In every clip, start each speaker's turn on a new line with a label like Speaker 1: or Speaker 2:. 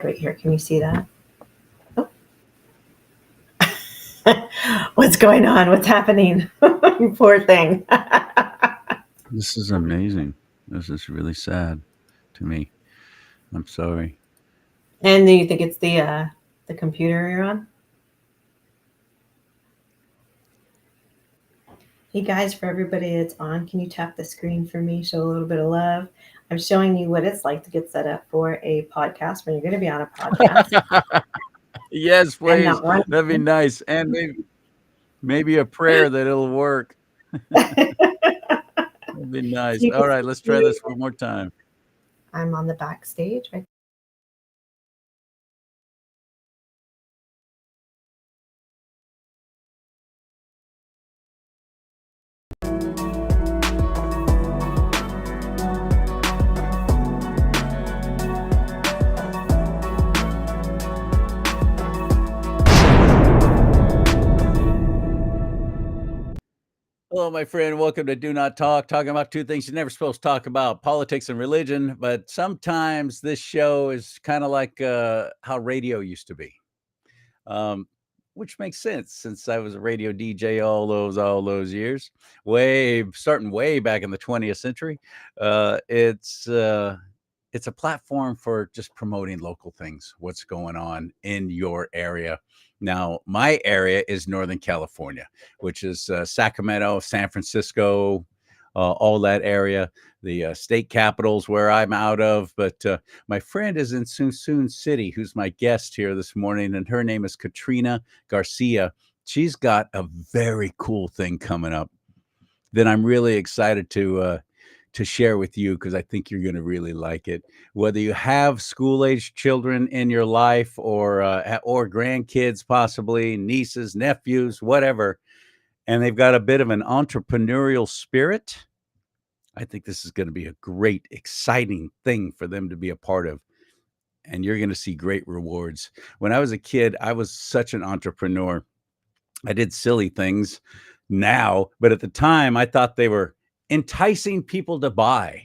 Speaker 1: right here. Can you see that? Oh. What's going on? What's happening? Poor thing.
Speaker 2: This is amazing. This is really sad to me. I'm sorry.
Speaker 1: And do you think it's the computer you're on? Hey guys, for everybody that's on, can you tap the screen for me? Show a little bit of love. I'm showing you what it's like to get set up for a podcast when you're going to be on a podcast
Speaker 2: Yes,
Speaker 1: and
Speaker 2: please.
Speaker 1: not one.
Speaker 2: That'd be nice. And maybe a prayer that it'll work. That'd be
Speaker 1: So
Speaker 2: nice.
Speaker 1: you can
Speaker 2: All right, let's try
Speaker 1: see
Speaker 2: this one more time.
Speaker 1: I'm on the backstage. Right.
Speaker 2: Hello, my friend. Welcome to Do Not Talk, talking about two things you're never supposed to talk about, politics and religion. But sometimes this show is kind of like how radio used to be. Um, which makes sense since I was a radio DJ all those years, starting way back in the 20th century. It's a platform for just promoting local things, what's going on in your area. Now, my area is Northern California, which is Sacramento, San Francisco, all that area. The state capitals where I'm out of, but my friend is in Suisun City, who's my guest here this morning, and her name is Katrina Garcia. She's got a very cool thing coming up that I'm really excited to share with you because I think you're going to really like it. Whether you have school-age children in your life or grandkids, possibly nieces, nephews, whatever, and they've got a bit of an entrepreneurial spirit, I think this is going to be a great, exciting thing for them to be a part of. And you're going to see great rewards. When I was a kid, I was such an entrepreneur. I did silly things now, but at the time, I thought they were enticing people to buy.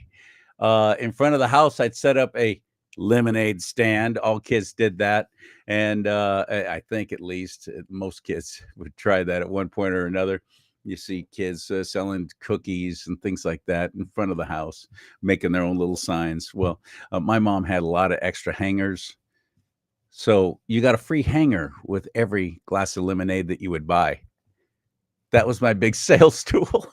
Speaker 2: In front of the house, I'd set up a lemonade stand. All kids did that. And I think at least most kids would try that at one point or another. You see kids selling cookies and things like that in front of the house, making their own little signs. Well, my mom had a lot of extra hangers. So you got a free hanger with every glass of lemonade that you would buy. That was my big sales tool.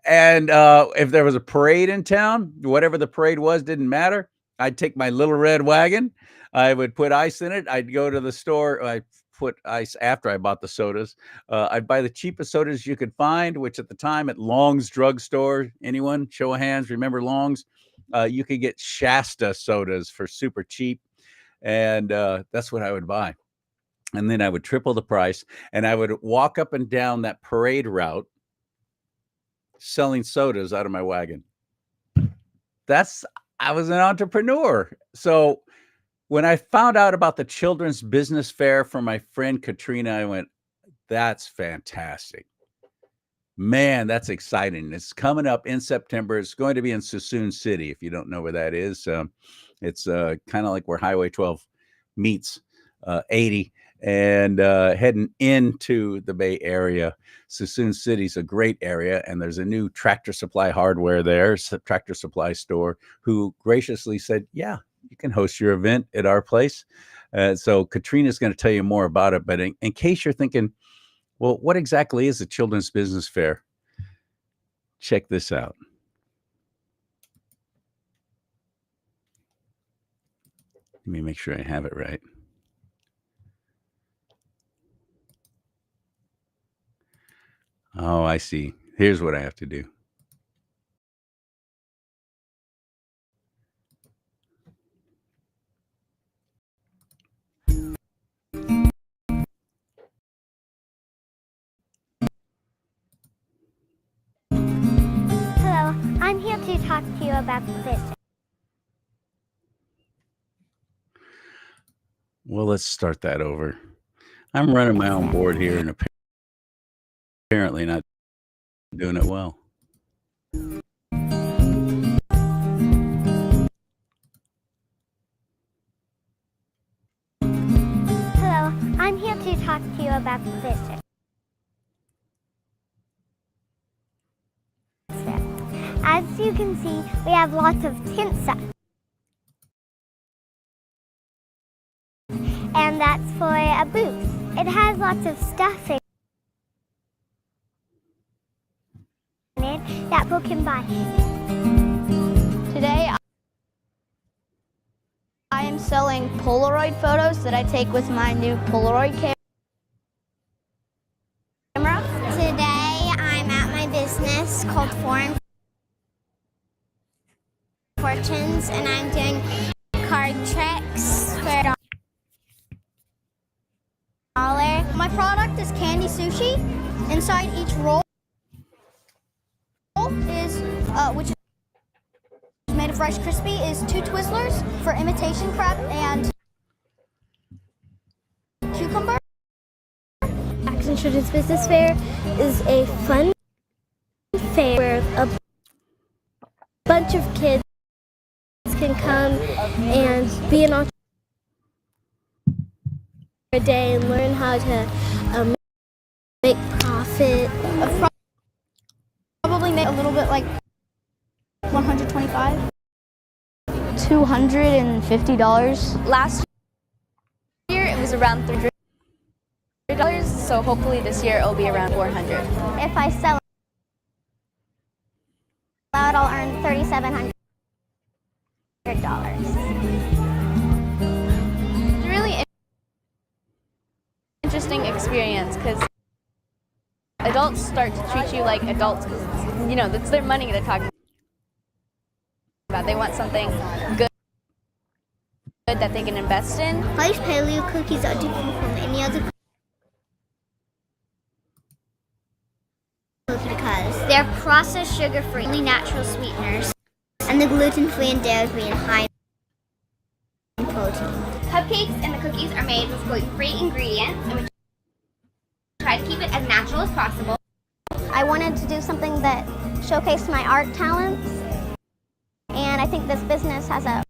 Speaker 2: And if there was a parade in town, whatever the parade was, didn't matter. I'd take my little red wagon. I would put ice in it. I'd go to the store. I put ice after I bought the sodas. I'd buy the cheapest sodas you could find, which at the time at Long's drugstore, anyone, show of hands, remember Long's? You could get Shasta sodas for super cheap. And that's what I would buy. And then I would triple the price and I would walk up and down that parade route selling sodas out of my wagon. I was an entrepreneur. So when I found out about the children's business fair from my friend Katrina, I went, that's fantastic. Man, that's exciting. It's coming up in September. It's going to be in Suisun City. If you don't know where that is, it's kind of like where Highway 12 meets 80 and heading into the Bay Area. Suisun City's a great area, and there's a new Tractor Supply Hardware there, Tractor Supply store, who graciously said, yeah, you can host your event at our place. So Katrina's going to tell you more about it. But in case you're thinking, well, what exactly is a children's business fair? Check this out. Let me make sure I have it right. Oh, I see. Here's what I have to do.
Speaker 3: Hello, I'm here to talk to you about this.
Speaker 2: Well, let's start that over. I'm running my own board here and apparently not doing it well.
Speaker 3: I'm here to talk to you about the visit. As you can see, we have lots of tent stuff. And that's for a booth. It has lots of stuff in it that people can buy.
Speaker 4: Today, I am selling Polaroid photos that I take with my new Polaroid camera.
Speaker 3: Today, I'm at my business called Foreign Fortunes, and I'm doing card tricks for $1.
Speaker 4: My product is candy sushi. Inside each roll is, which is made of Rice Krispie, is 2 Twizzlers for imitation crab and cucumber.
Speaker 3: Action Children's Business Fair is a fun fair where a bunch of kids can come and be an entrepreneur a day and learn how to make profit.
Speaker 4: Probably make a little bit like $125. $250. Last year it was around $300, so hopefully this year it'll be around $400.
Speaker 3: If I sell out, I'll earn $3,700.
Speaker 4: It's a really interesting experience because adults start to treat you like adults because it's their money they're talking about. They want something good that they can invest in.
Speaker 3: Life Paleo cookies are different from any other cookie because they're processed sugar-free, only natural sweeteners, and the gluten-free and dairy-free and high in protein. Cupcakes and the cookies are made with gluten-free ingredients, and we try to keep it as natural as possible. I wanted to do something that showcased my art talents, and I think this business has a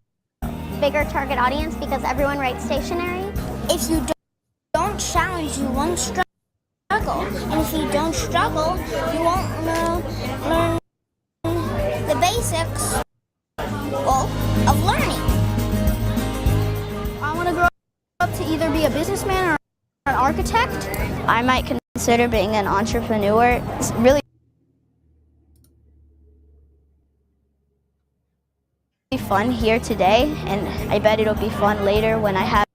Speaker 3: bigger target audience because everyone writes stationery. If you don't challenge, you won't struggle. And if you don't struggle, you won't learn the basics, of learning.
Speaker 4: I want to grow up to either be a businessman or an architect. I might consider being an entrepreneur. It's really fun here today, and I bet it'll be fun later when I have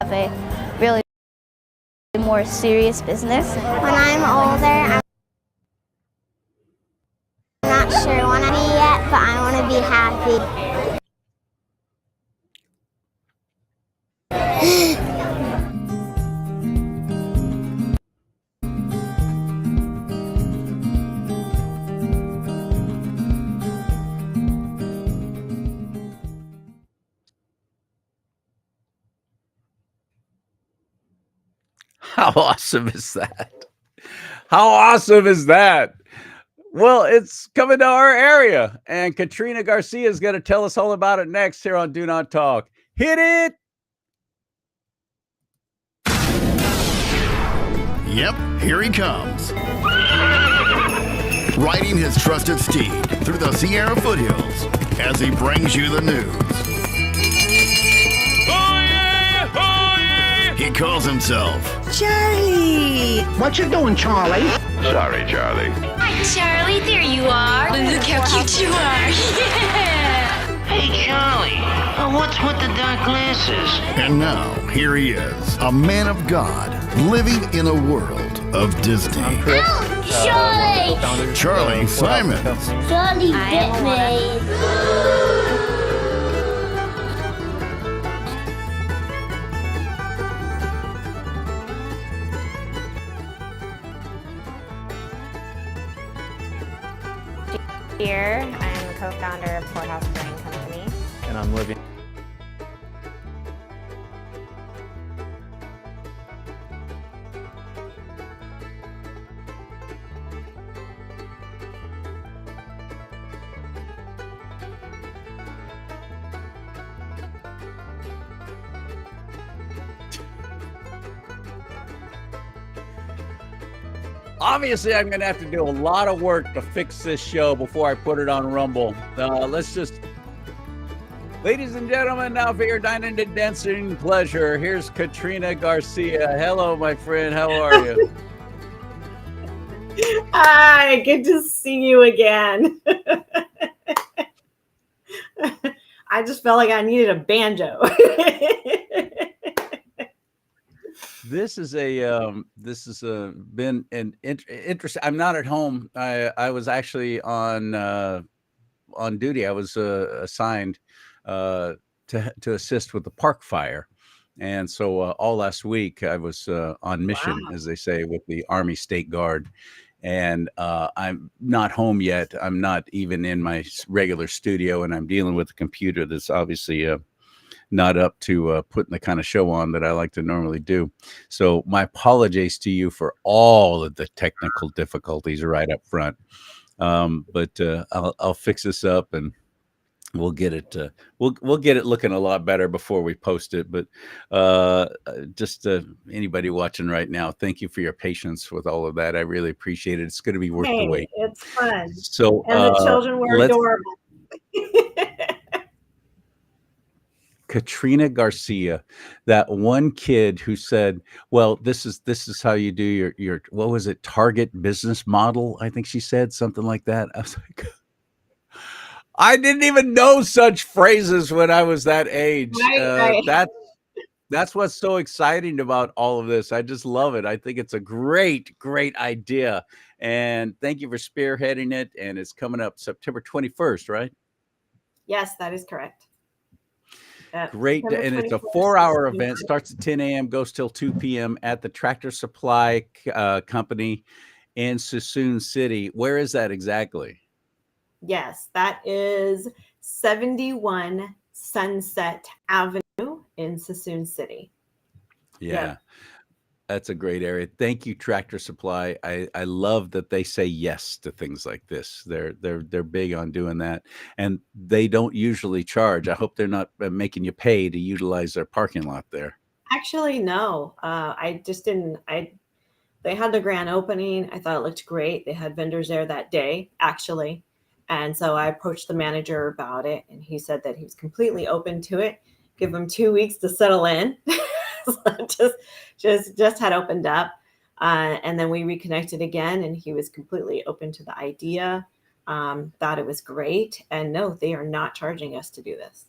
Speaker 4: a really more serious business.
Speaker 3: When I'm older, I'm not sure what I need yet, but I want to be happy.
Speaker 2: How awesome is that? How awesome is that? Well, it's coming to our area, and Katrina Garcia is going to tell us all about it next here on Do Not Talk. Hit it!
Speaker 5: Yep, here he comes. Riding his trusted steed through the Sierra foothills as he brings you the news. He calls himself
Speaker 6: Charlie! What you doing, Charlie?
Speaker 5: Sorry, Charlie.
Speaker 7: Hi, Charlie. There you are. Look how cute you are. Yeah.
Speaker 6: Hey, Charlie. What's with the dark glasses?
Speaker 5: And now, here he is, a man of God, living in a world of Disney.
Speaker 3: Charlie!
Speaker 5: Charlie Simons.
Speaker 3: Charlie bit me.
Speaker 8: Here, I'm the co-founder of Courthouse Brewing Company.
Speaker 9: And I'm living.
Speaker 2: obviously I'm going to have to do a lot of work to fix this show before I put it on Rumble. Ladies and gentlemen, now for your dining and dancing pleasure, here's Katrina Garcia. Hello, my friend. How are you?
Speaker 1: Hi, good to see you again. I just felt like I needed a banjo.
Speaker 2: This has been an interesting. I'm not at home. I was actually on duty. I was assigned to assist with the park fire, and so all last week I was on mission, as they say, with the Army State Guard. And I'm not home yet. I'm not even in my regular studio, and I'm dealing with a computer that's obviously not up to putting the kind of show on that I like to normally do. So my apologies to you for all of the technical difficulties right up front. But I'll fix this up, and we'll get it. We'll get it looking a lot better before we post it. But just anybody watching right now, thank you for your patience with all of that. I really appreciate it. It's going to be worth the wait.
Speaker 1: It's fun.
Speaker 2: So
Speaker 1: And the children were adorable.
Speaker 2: Katrina Garcia, that one kid who said, "Well, this is how you do your what was it, target business model?" I think she said something like that. I was like, I didn't even know such phrases when I was that age.
Speaker 1: Right.
Speaker 2: That's what's so exciting about all of this. I just love it. I think it's a great idea, and thank you for spearheading it. And it's coming up September 21st, right?
Speaker 1: Yes, that is correct.
Speaker 2: Great. And it's a 4-hour event, starts at 10 a.m., goes till 2 p.m. at the Tractor Supply Company in Suisun City. Where is that exactly?
Speaker 1: Yes, that is 71 Sunset Avenue in Suisun City.
Speaker 2: Yeah.
Speaker 1: Yep.
Speaker 2: That's a great area. Thank you, Tractor Supply. I love that they say yes to things like this. They're big on doing that, and they don't usually charge. I hope they're not making you pay to utilize their parking lot there.
Speaker 1: Actually, no. I just didn't. They had the grand opening. I thought it looked great. They had vendors there that day, actually, and so I approached the manager about it, and he said that he was completely open to it. Give them 2 weeks to settle in. just had opened up, and then we reconnected again, and he was completely open to the idea. Thought it was great, and no, they are not charging us to do this.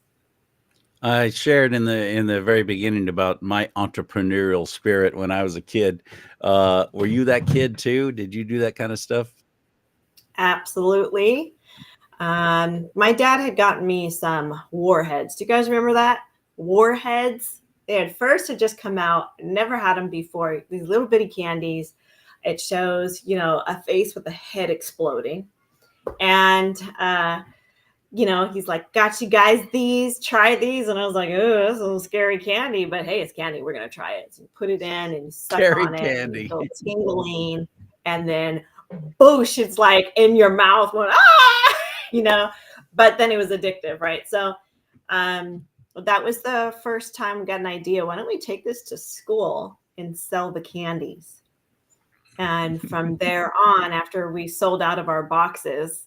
Speaker 2: I shared in the very beginning about my entrepreneurial spirit when I was a kid. Were you that kid too? Did you do that kind of stuff?
Speaker 1: Absolutely. My dad had gotten me some Warheads. Do you guys remember that? Warheads. They had just come out, never had them before. These little bitty candies. It shows, a face with a head exploding. And, he's like, got you guys these, try these. And I was like, oh, that's a little scary candy, but hey, it's candy. We're going to try it. So you put it in and you suck
Speaker 2: Scary
Speaker 1: on
Speaker 2: candy.
Speaker 1: it. And tingling. And then boosh, it's like in your mouth going, ah, but then it was addictive, right? So, that was the first time we got an idea. Why don't we take this to school and sell the candies? And from there on, after we sold out of our boxes,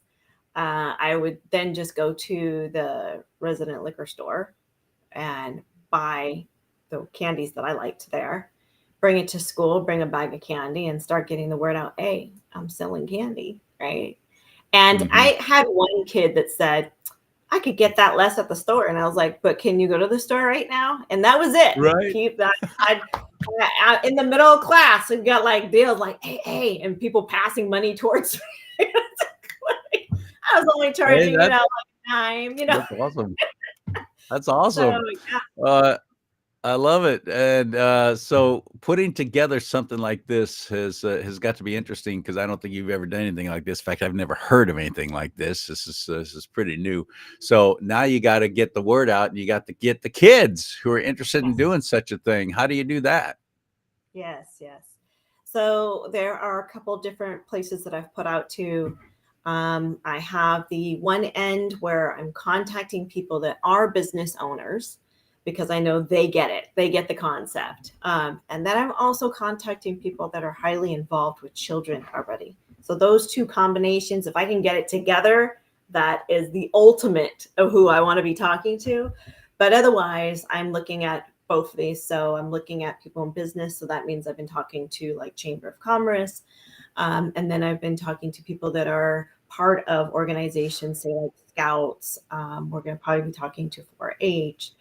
Speaker 1: I would then just go to the resident liquor store and buy the candies that I liked there, bring it to school, bring a bag of candy, and start getting the word out. Hey, I'm selling candy, right? And I had one kid that said, I could get that less at the store. And I was like, but can you go to the store right now? And that was it.
Speaker 2: Right.
Speaker 1: Keep that. In the middle of class, we got like deals like, hey, and people passing money towards me. I was only charging, like a dime,
Speaker 2: That's awesome. That's awesome.
Speaker 1: So, yeah.
Speaker 2: I love it. And so putting together something like this has got to be interesting, because I don't think you've ever done anything like this. In fact, I've never heard of anything like this. This is pretty new. So now you got to get the word out, and you got to get the kids who are interested in doing such a thing. How do you do that?
Speaker 1: Yes. So there are a couple different places that I've put out to. I have the one end where I'm contacting people that are business owners because I know they get it. They get the concept. And then I'm also contacting people that are highly involved with children already. So those two combinations, if I can get it together, that is the ultimate of who I want to be talking to. But otherwise, I'm looking at both of these. So I'm looking at people in business. So that means I've been talking to like Chamber of Commerce. And then I've been talking to people that are part of organizations, say like Scouts. We're going to probably be talking to 4-H.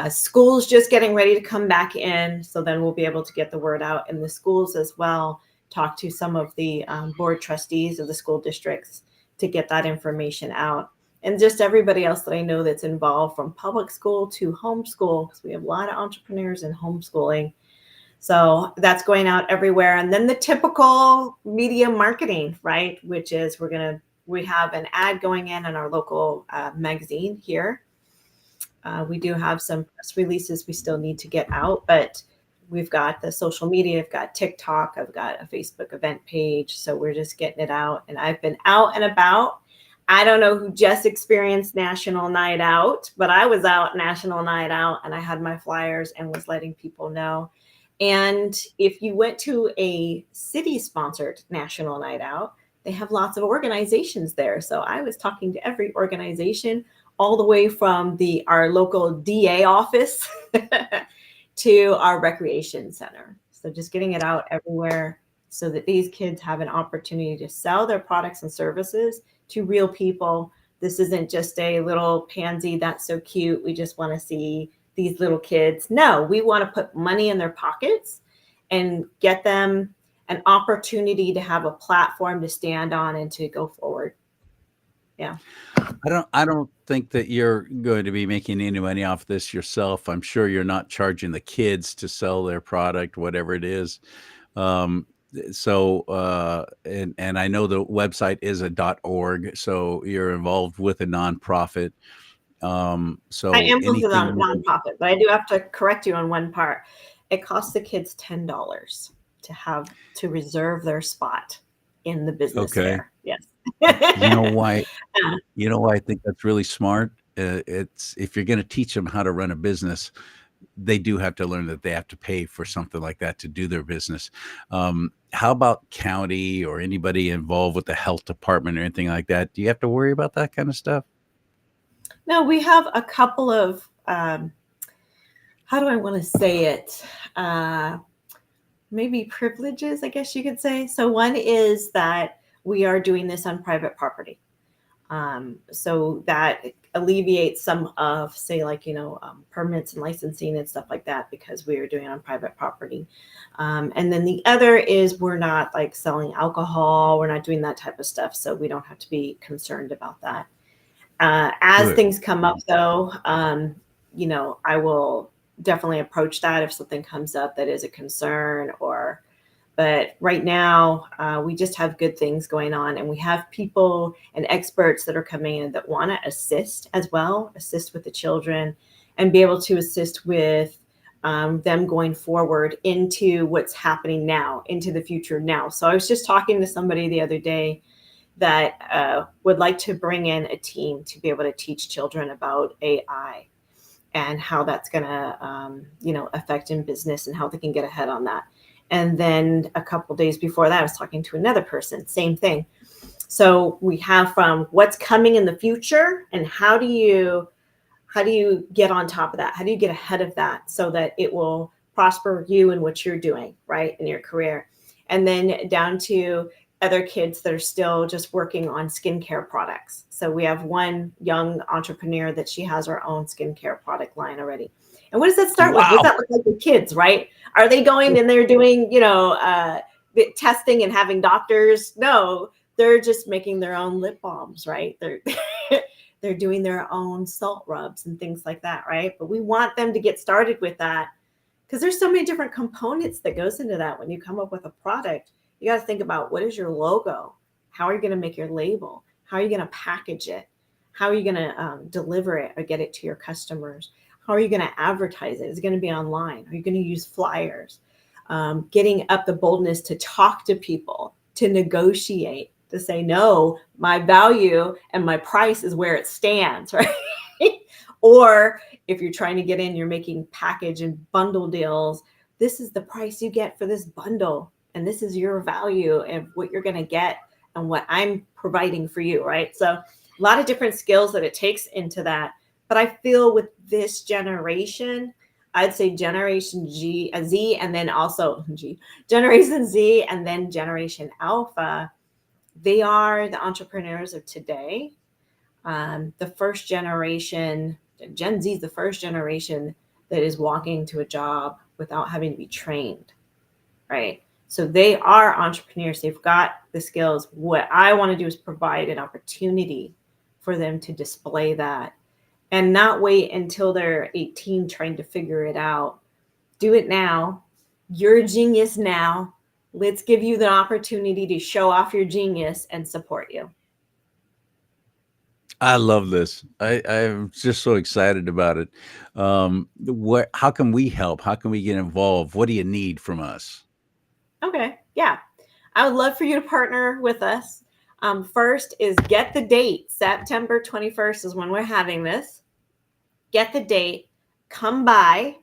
Speaker 1: Schools just getting ready to come back in. So then we'll be able to get the word out in the schools as well. Talk to some of the board trustees of the school districts to get that information out. And just everybody else that I know that's involved, from public school to homeschool, because we have a lot of entrepreneurs in homeschooling. So that's going out everywhere. And then the typical media marketing, right? Which is we have an ad going in our local magazine here. We do have some press releases we still need to get out, but we've got the social media. I've got TikTok. I've got a Facebook event page. So we're just getting it out. And I've been out and about. I don't know who just experienced National Night Out, but I was out National Night Out and I had my flyers and was letting people know. And if you went to a city-sponsored National Night Out, they have lots of organizations there. So I was talking to every organization, all the way from our local DA office to our recreation center. So just getting it out everywhere so that these kids have an opportunity to sell their products and services to real people. This isn't just a little pansy that's so cute. We just want to see these little kids. No, we want to put money in their pockets and get them an opportunity to have a platform to stand on and to go forward. Yeah.
Speaker 2: I don't think that you're going to be making any money off this yourself. I'm sure you're not charging the kids to sell their product, whatever it is. And I know the website is a .org, so you're involved with a nonprofit. So
Speaker 1: I am with a nonprofit, but I do have to correct you on one part. It costs the kids $10 to reserve their spot in the business.
Speaker 2: Okay.
Speaker 1: Fair. Yes.
Speaker 2: You know why? You know why I think that's really smart. It's if you're going to teach them how to run a business, they do have to learn that they have to pay for something like that to do their business. How about county or anybody involved with the health department or anything like that? Do you have to worry about that kind of stuff?
Speaker 1: No, we have a couple of, how do I want to say it? Maybe privileges, I guess you could say. So one is that we are doing this on private property. So that alleviates some of, say, like, permits and licensing and stuff like that, because we are doing it on private property. And then the other is we're not like selling alcohol. We're not doing that type of stuff. So we don't have to be concerned about that. As things come up, though, I will definitely approach that if something comes up that is a concern. But right now, we just have good things going on, and we have people and experts that are coming in that want to assist as well, assist with the children, and be able to assist with them going forward into what's happening now, into the future now. So I was just talking to somebody the other day that would like to bring in a team to be able to teach children about AI and how that's going to, affect in business and how they can get ahead on that. And then a couple of days before that, I was talking to another person, same thing. So we have from what's coming in the future and how do you get on top of that? How do you get ahead of that so that it will prosper you and what you're doing, right, in your career? And then down to other kids that are still just working on skincare products. So we have one young entrepreneur that she has her own skincare product line already. And what does that start with? What does that look like with kids, right? Are they going and they're doing, testing and having doctors? No, they're just making their own lip balms, right? They're doing their own salt rubs and things like that, right? But we want them to get started with that because there's so many different components that goes into that. When you come up with a product, you got to think about, what is your logo? How are you going to make your label? How are you going to package it? How are you going to deliver it or get it to your customers? How are you going to advertise it? Is it going to be online? Are you going to use flyers? Getting up the boldness to talk to people, to negotiate, to say, no, my value and my price is where it stands, right? Or if you're trying to get in, you're making package and bundle deals. This is the price you get for this bundle. And this is your value and what you're going to get and what I'm providing for you, right? So a lot of different skills that it takes into that. But I feel with this generation, I'd say Generation Z, and then also Generation Z, and then Generation Alpha. They are the entrepreneurs of today. The first generation, Gen Z is the first generation that is walking to a job without having to be trained, right? So they are entrepreneurs. They've got the skills. What I want to do is provide an opportunity for them to display that and not wait until they're 18 trying to figure it out. Do it now. You're a genius now. Let's give you the opportunity to show off your genius and support you.
Speaker 2: I love this. I'm just so excited about it. How can we help? How can we get involved? What do you need from us?
Speaker 1: Okay. Yeah. I would love for you to partner with us. First is get the date. September 21st is when we're having this. Get the date. Come by.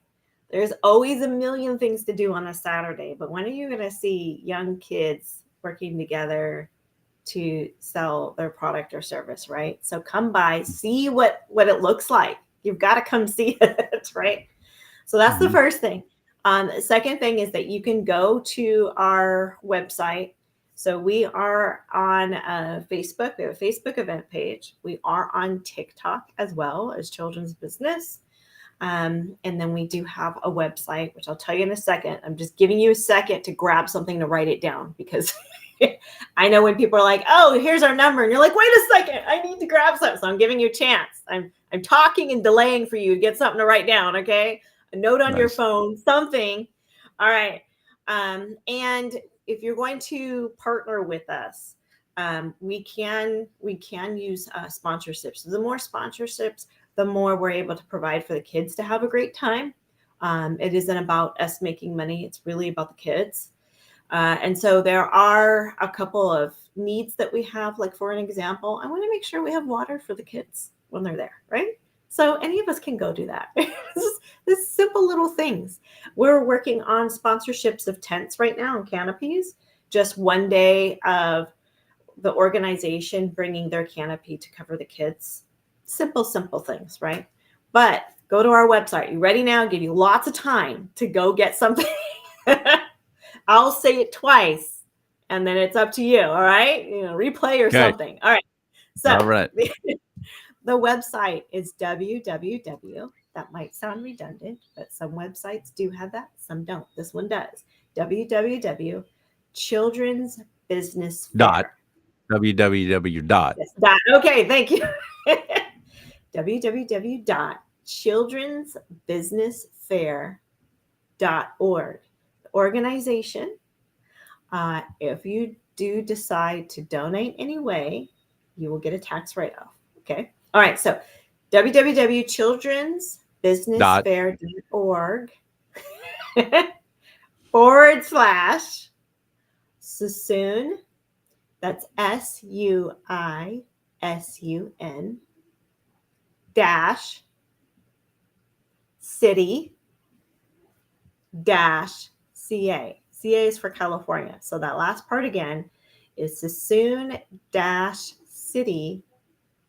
Speaker 1: There's always a million things to do on a Saturday, but when are you going to see young kids working together to sell their product or service, right? So come by, see what it looks like. You've got to come see it, right? So that's the first thing. The second thing is that you can go to our website. So we are on Facebook. We have a Facebook event page. We are on TikTok as well as Children's Business. And then we do have a website, which I'll tell you in a second. I'm just giving you a second to grab something to write it down because I know when people are like, oh, here's our number. And you're like, wait a second, I need to grab something. So I'm giving you a chance. I'm talking and delaying for you to get something to write down. Okay. A note on your phone, something. All right. And if you're going to partner with us, we can use sponsorships. So the more sponsorships, the more we're able to provide for the kids to have a great time. It isn't about us making money. It's really about the kids. And so there are a couple of needs that we have. Like for an example, I want to make sure we have water for the kids when they're there, right? So any of us can go do that. This simple little things. We're working on sponsorships of tents right now and canopies. Just one day of the organization bringing their canopy to cover the kids. Simple things, right? But go to our website. You ready now? I'll give you lots of time to go get something. I'll say it twice, and then it's up to you. All right, replay or something. All right. So
Speaker 2: all right.
Speaker 1: The website is www. That might sound redundant, but some websites do have that. Some don't. This one does. www.childrensbusinessfair.
Speaker 2: www.
Speaker 1: Yes, dot. Okay, thank you. www.childrensbusinessfair.org. The organization. If you do decide to donate anyway, you will get a tax write-off. Okay. All right. So www.childrensbusinessfair.org / Suisun. That's SUISUN -city -CA. CA is for California. So that last part again is Suisun -city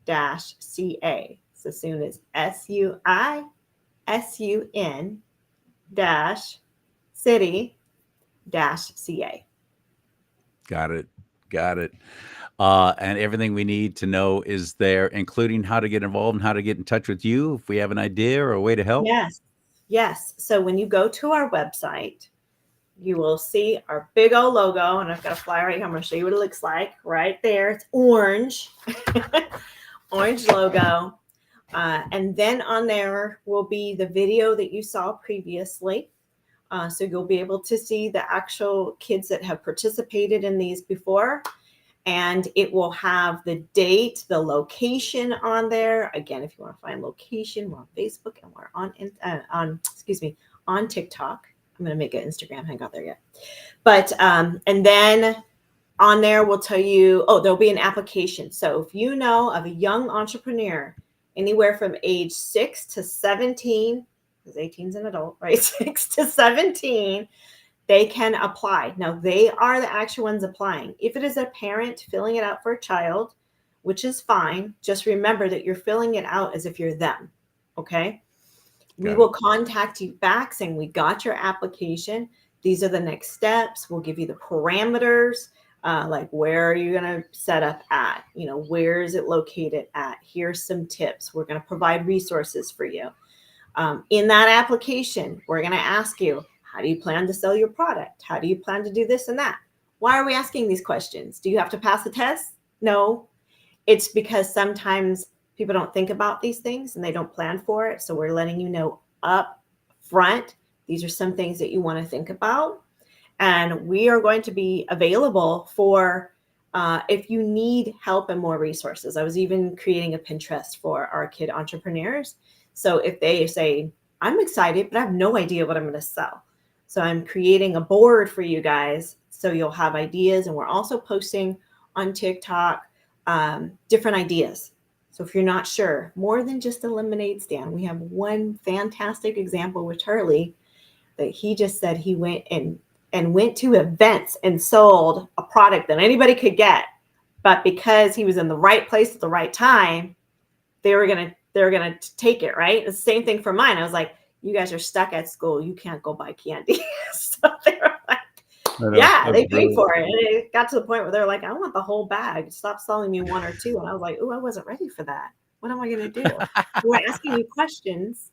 Speaker 1: -CA. Suisun is SUISUN -city -CA.
Speaker 2: Got it. And everything we need to know is there, including how to get involved and how to get in touch with you if we have an idea or a way to help.
Speaker 1: Yes. So when you go to our website, you will see our big old logo, and I've got a flyer right here. I'm going to show you what it looks like right there. It's orange, orange logo. And then on there will be the video that you saw previously. So you'll be able to see the actual kids that have participated in these before. And it will have the date, the location on there. Again, if you want to find location, we're on Facebook and we're on TikTok. I'm going to make an Instagram. I haven't got there yet. But, and then on there, we'll tell you, there'll be an application. So if you know of a young entrepreneur anywhere from age 6 to 17, because 18 is an adult, right? 6 to 17, they can apply. Now, they are the actual ones applying. If it is a parent filling it out for a child, which is fine, just remember that you're filling it out as if you're them, okay? We will contact you back saying, we got your application. These are the next steps. We'll give you the parameters, like where are you going to set up at? You know, where is it located at? Here's some tips. We're going to provide resources for you. In that application, we're going to ask you, how do you plan to sell your product? How do you plan to do this and that? Why are we asking these questions? Do you have to pass the test? No. It's because sometimes people don't think about these things and they don't plan for it. So we're letting you know up front, these are some things that you want to think about. And we are going to be available for if you need help and more resources. I was even creating a Pinterest for our kid entrepreneurs. So if they say, I'm excited, but I have no idea what I'm going to sell. So I'm creating a board for you guys so you'll have ideas. And we're also posting on TikTok different ideas. So if you're not sure, more than just a lemonade stand, we have one fantastic example with Charlie that he just said he went and went to events and sold a product that anybody could get. But because he was in the right place at the right time, they were going to take it, right? The same thing for mine. I was like, you guys are stuck at school. You can't go buy candy. So they were like, yeah, they paid for it. And it got to the point where they're like, I want the whole bag. Stop selling me one or two. And I was like, oh, I wasn't ready for that. What am I going to do? We're asking you questions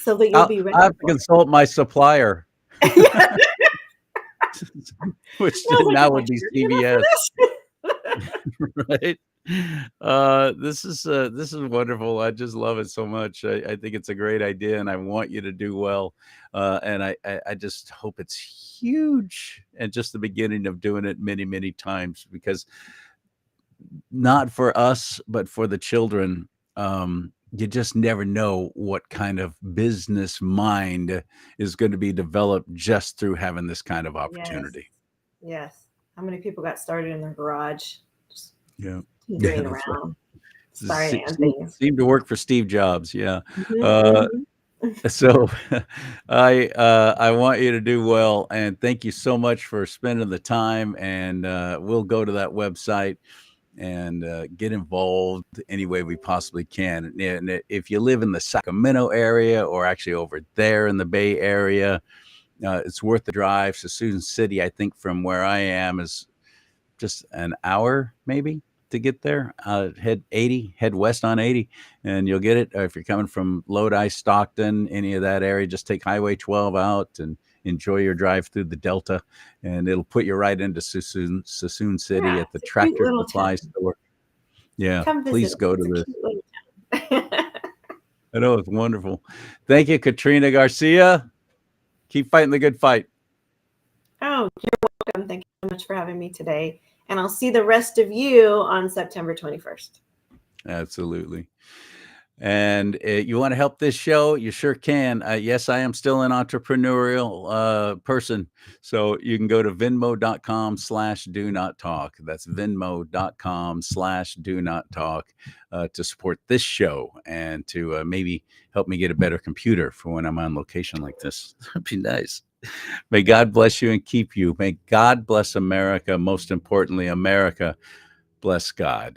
Speaker 1: so that you'll be ready.
Speaker 2: I have to consult my supplier, which now would be CVS. Right. This is wonderful. I just love it so much. I think it's a great idea, and I want you to do well. And I just hope it's huge and just the beginning of doing it many, many times, because not for us, but for the children, you just never know what kind of business mind is going to be developed just through having this kind of opportunity.
Speaker 1: Yes. How many people got started in their garage? Just
Speaker 2: Yeah.
Speaker 1: tinkering around. Sorry,
Speaker 2: Seemed to work for Steve Jobs. Yeah.
Speaker 1: Mm-hmm.
Speaker 2: So I want you to do well, and thank you so much for spending the time. And we'll go to that website and get involved any way we possibly can. And if you live in the Sacramento area, or actually over there in the Bay Area, it's worth the drive. Suisun City, I think from where I am, is just an hour maybe to get there. Head west on 80, and you'll get it. If you're coming from Lodi, Stockton, any of that area, just take Highway 12 out and enjoy your drive through the Delta, and it'll put you right into Suisun City at the Tractor Supply store. Yeah, please go to this. I know, it's wonderful. Thank you, Katrina Garcia. Keep fighting the good fight.
Speaker 1: Oh, you're welcome. Thank you so much for having me today. And I'll see the rest of you on September 21st.
Speaker 2: Absolutely. And you want to help this show, you sure can. Yes, I am still an entrepreneurial person. So you can go to venmo.com/do-not-talk. That's venmo.com/do-not-talk to support this show and to maybe help me get a better computer for when I'm on location like this. That'd be nice. May God bless you and keep you. May God bless America. Most importantly, America bless God.